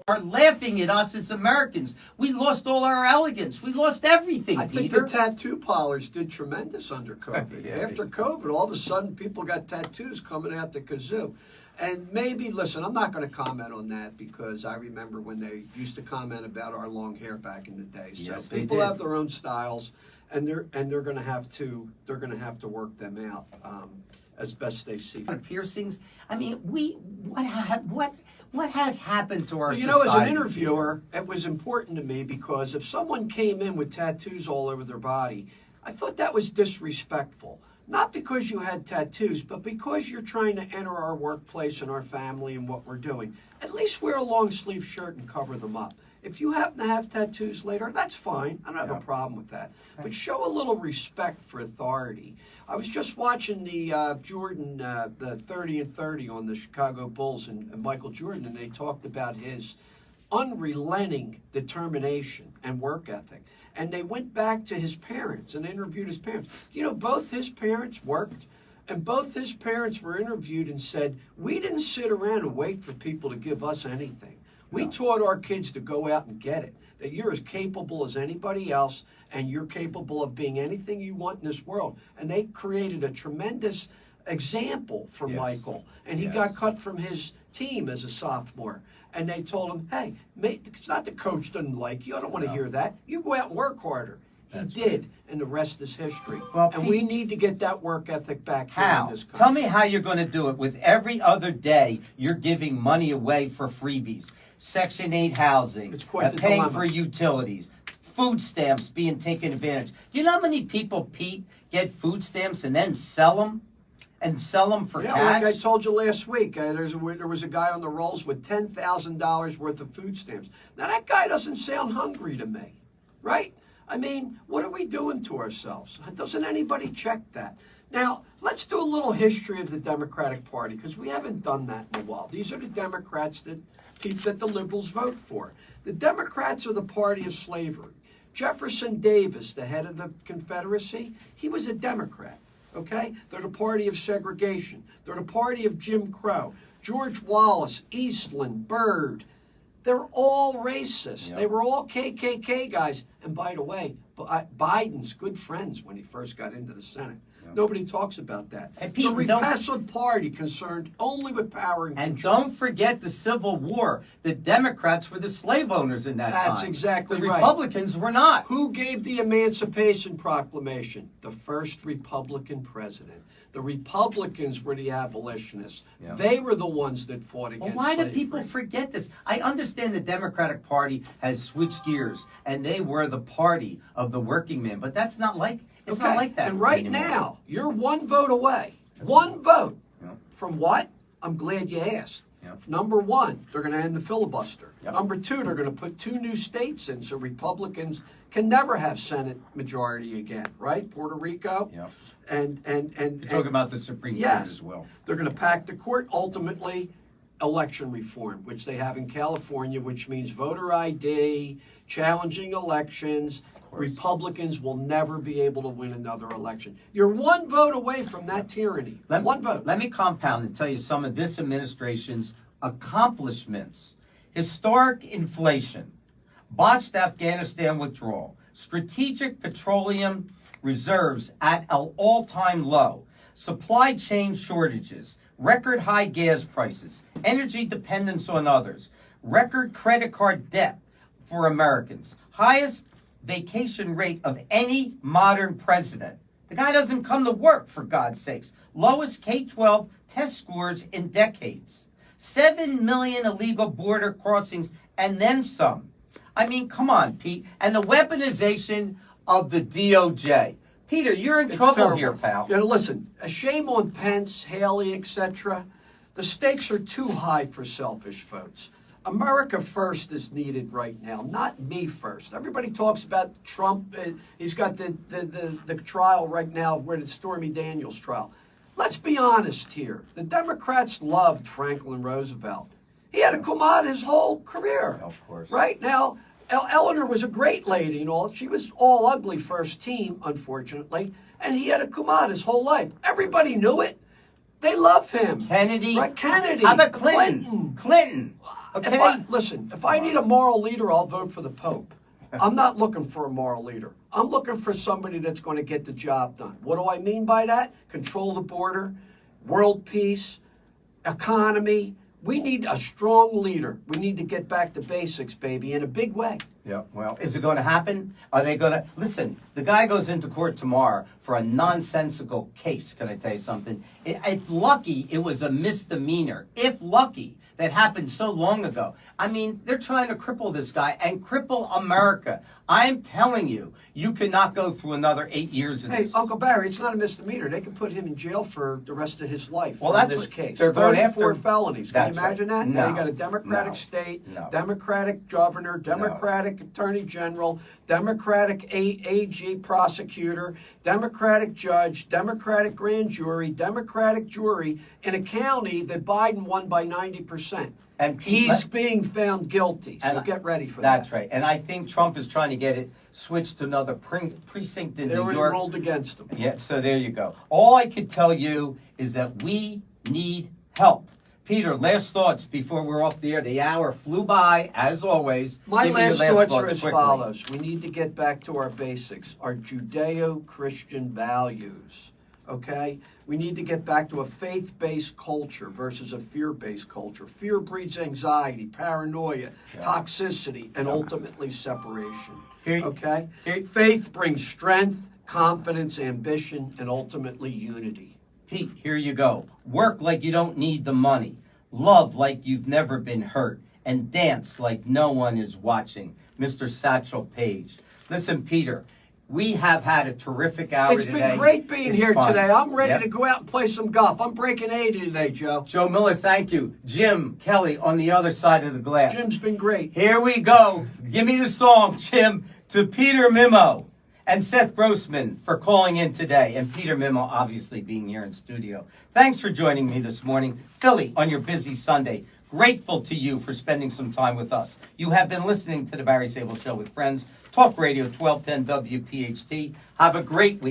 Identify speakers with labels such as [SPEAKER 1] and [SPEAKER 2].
[SPEAKER 1] are laughing at us as Americans. We lost all our elegance. We lost everything,
[SPEAKER 2] I think
[SPEAKER 1] Peter.
[SPEAKER 2] the tattoo parlors did tremendous under COVID.
[SPEAKER 1] Yeah,
[SPEAKER 2] After COVID, all of a sudden, people got tattoos coming out the kazoo. And maybe, listen, I'm not going to comment on that because I remember when they used to comment about our long hair back in the day. So
[SPEAKER 1] Yes, they
[SPEAKER 2] people
[SPEAKER 1] did.
[SPEAKER 2] have their own styles, and they're going to have to work them out as best they see.
[SPEAKER 1] Piercings. I mean, what has happened to our
[SPEAKER 2] You
[SPEAKER 1] society?
[SPEAKER 2] know, as an interviewer, it was important to me because if someone came in with tattoos all over their body, I thought that was disrespectful. Not because you had tattoos, but because you're trying to enter our workplace and our family and what we're doing. At least wear a long sleeve shirt and cover them up. If you happen to have tattoos later, that's fine. I don't have a problem with that. But show a little respect for authority. I was just watching the Jordan, the 30 and 30 on the Chicago Bulls and Michael Jordan, and they talked about his unrelenting determination and work ethic. And they went back to his parents and interviewed his parents. You know, both his parents worked, and both his parents were interviewed and said, we didn't sit around and wait for people to give us anything. We taught our kids to go out and get it, that you're as capable as anybody else, and you're capable of being anything you want in this world. And they created a tremendous example for Michael. And he got cut from his team as a sophomore. And they told him, hey, mate, it's not the coach doesn't like you. I don't want to hear that. You go out and work harder. He did, and the rest is history.
[SPEAKER 1] Well,
[SPEAKER 2] and
[SPEAKER 1] Pete,
[SPEAKER 2] we need to get that work ethic back here
[SPEAKER 1] how?
[SPEAKER 2] in this country.
[SPEAKER 1] Tell me how you're going to do it. With every other day, you're giving money away for freebies. Section 8 housing,
[SPEAKER 2] It's quite the
[SPEAKER 1] paying
[SPEAKER 2] dilemma.
[SPEAKER 1] for utilities, food stamps being taken advantage. Do you know how many people, Pete, get food stamps and then sell them? And sell them for cash?
[SPEAKER 2] Like I told you last week, there was a guy on the rolls with $10,000 worth of food stamps. Now, that guy doesn't sound hungry to me, right? I mean, what are we doing to ourselves? Doesn't anybody check that? Now, let's do a little history of the Democratic Party, because we haven't done that in a while. These are the Democrats that the liberals vote for. The Democrats are the party of slavery. Jefferson Davis, the head of the Confederacy, he was a Democrat. Okay? They're the party of segregation. They're the party of Jim Crow. George Wallace, Eastland, Byrd, they're all racist. They were all KKK guys. And by the way, Biden's good friends when he first got into the Senate. Nobody talks about that.
[SPEAKER 1] And
[SPEAKER 2] It's a
[SPEAKER 1] Pete,
[SPEAKER 2] repressive party concerned only with power and control.
[SPEAKER 1] don't forget the Civil War. The Democrats were the slave owners in that time.
[SPEAKER 2] That's exactly
[SPEAKER 1] the
[SPEAKER 2] right.
[SPEAKER 1] Republicans were not.
[SPEAKER 2] Who gave the Emancipation Proclamation? The first Republican president. The Republicans were the abolitionists. They were the ones that fought against
[SPEAKER 1] Well, why do
[SPEAKER 2] slavery.
[SPEAKER 1] people forget this? I understand the Democratic Party has switched gears, and they were the party of the working man, but that's not like it's not like that.
[SPEAKER 2] And right
[SPEAKER 1] anymore.
[SPEAKER 2] now, you're one vote away. One vote. From what? I'm glad you asked. Number one, they're going to end the filibuster. Number two, they're going to put 2 new states in so Republicans can never have Senate majority again, right? Puerto Rico. And
[SPEAKER 1] Talk about the Supreme Court as well.
[SPEAKER 2] They're going to pack the court. Ultimately, election reform, which they have in California, which means voter ID, challenging elections. Republicans will never be able to win another election. You're one vote away from that tyranny. One vote.
[SPEAKER 1] Let me compound and tell you some of this administration's accomplishments. Historic inflation, botched Afghanistan withdrawal, strategic petroleum reserves at an all-time low, supply chain shortages, record high gas prices, energy dependence on others, record credit card debt for Americans, highest vacation rate of any modern president. The guy doesn't come to work, for God's sakes. Lowest K-12 test scores in decades. 7 million illegal border crossings and then some. I mean, come on, Pete. And the weaponization of the DOJ. Peter, you're in trouble
[SPEAKER 2] terrible.
[SPEAKER 1] here, pal.
[SPEAKER 2] Listen, a shame on Pence, Haley, etc. The stakes are too high for selfish votes. America first is needed right now, not me first. Everybody talks about Trump. He's got the trial right now where the Stormy Daniels trial. Let's be honest here. The Democrats loved Franklin Roosevelt. He had a come out his whole career.
[SPEAKER 1] Of course.
[SPEAKER 2] Right now, Eleanor was a great lady and all. She was all ugly first team, unfortunately. And he had a come out his whole life. Everybody knew it. They love him.
[SPEAKER 1] Kennedy.
[SPEAKER 2] Right, Kennedy.
[SPEAKER 1] How about Clinton? Clinton. Okay?
[SPEAKER 2] Listen, if I need a moral leader, I'll vote for the Pope. I'm not looking for a moral leader. I'm looking for somebody that's going to get the job done. What do I mean by that? Control the border, world peace, economy. We need a strong leader. We need to get back to basics, baby, in a big way.
[SPEAKER 1] Yeah, well, is it going to happen? Are they going to... Listen, the guy goes into court tomorrow for a nonsensical case. Can I tell you something? If lucky, it was a misdemeanor. If lucky, that happened so long ago. I mean, they're trying to cripple this guy and cripple America. I'm telling you, you cannot go through another 8 years of
[SPEAKER 2] Hey,
[SPEAKER 1] this.
[SPEAKER 2] Uncle Barry, it's not a misdemeanor. They can put him in jail for the rest of his life
[SPEAKER 1] Well,
[SPEAKER 2] in
[SPEAKER 1] that's
[SPEAKER 2] this
[SPEAKER 1] what
[SPEAKER 2] case.
[SPEAKER 1] they're going
[SPEAKER 2] 34
[SPEAKER 1] after.
[SPEAKER 2] felonies. Can you
[SPEAKER 1] That's right.
[SPEAKER 2] imagine that?
[SPEAKER 1] No.
[SPEAKER 2] Now you got a Democratic
[SPEAKER 1] No.
[SPEAKER 2] state,
[SPEAKER 1] No.
[SPEAKER 2] Democratic governor, Democratic attorney general, Democratic AG prosecutor, Democratic judge, Democratic grand jury, Democratic jury in a county that Biden won by 90%.
[SPEAKER 1] And
[SPEAKER 2] He's being found guilty, so
[SPEAKER 1] And
[SPEAKER 2] get ready for that.
[SPEAKER 1] That's right. And I think Trump is trying to get it switched to another precinct in
[SPEAKER 2] They
[SPEAKER 1] New
[SPEAKER 2] were
[SPEAKER 1] York.
[SPEAKER 2] ruled against him.
[SPEAKER 1] Yeah, so there you go. All I could tell you is that we need help. Peter, last thoughts before we're off the air. The hour flew by, as always.
[SPEAKER 2] My
[SPEAKER 1] Give me your
[SPEAKER 2] last thoughts are as
[SPEAKER 1] quickly.
[SPEAKER 2] follows. We need to get back to our basics, our Judeo-Christian values, okay? We need to get back to a faith-based culture versus a fear-based culture. Fear breeds anxiety, paranoia, toxicity, and ultimately separation, okay? Faith brings strength, confidence, ambition, and ultimately unity.
[SPEAKER 1] Pete, here you go. Work like you don't need the money. Love like you've never been hurt. And dance like no one is watching. Mr. Satchel Paige. Listen, Peter, we have had a terrific hour
[SPEAKER 2] It's
[SPEAKER 1] today.
[SPEAKER 2] been great being
[SPEAKER 1] It's
[SPEAKER 2] here
[SPEAKER 1] fun.
[SPEAKER 2] today. I'm ready
[SPEAKER 1] Yep.
[SPEAKER 2] to go out and play some golf. I'm breaking 80 today, Joe.
[SPEAKER 1] Joe Miller, thank you. Jim Kelly on the other side of the glass.
[SPEAKER 2] Jim's been great.
[SPEAKER 1] Here we go. Give me the song, Jim, to Peter Mimo and Seth Grossman for calling in today, and Peter Mimo obviously being here in studio. Thanks for joining me this morning. Philly, on your busy Sunday, grateful to you for spending some time with us. You have been listening to The Barry Sable Show with friends, Talk Radio 1210 WPHT. Have a great week.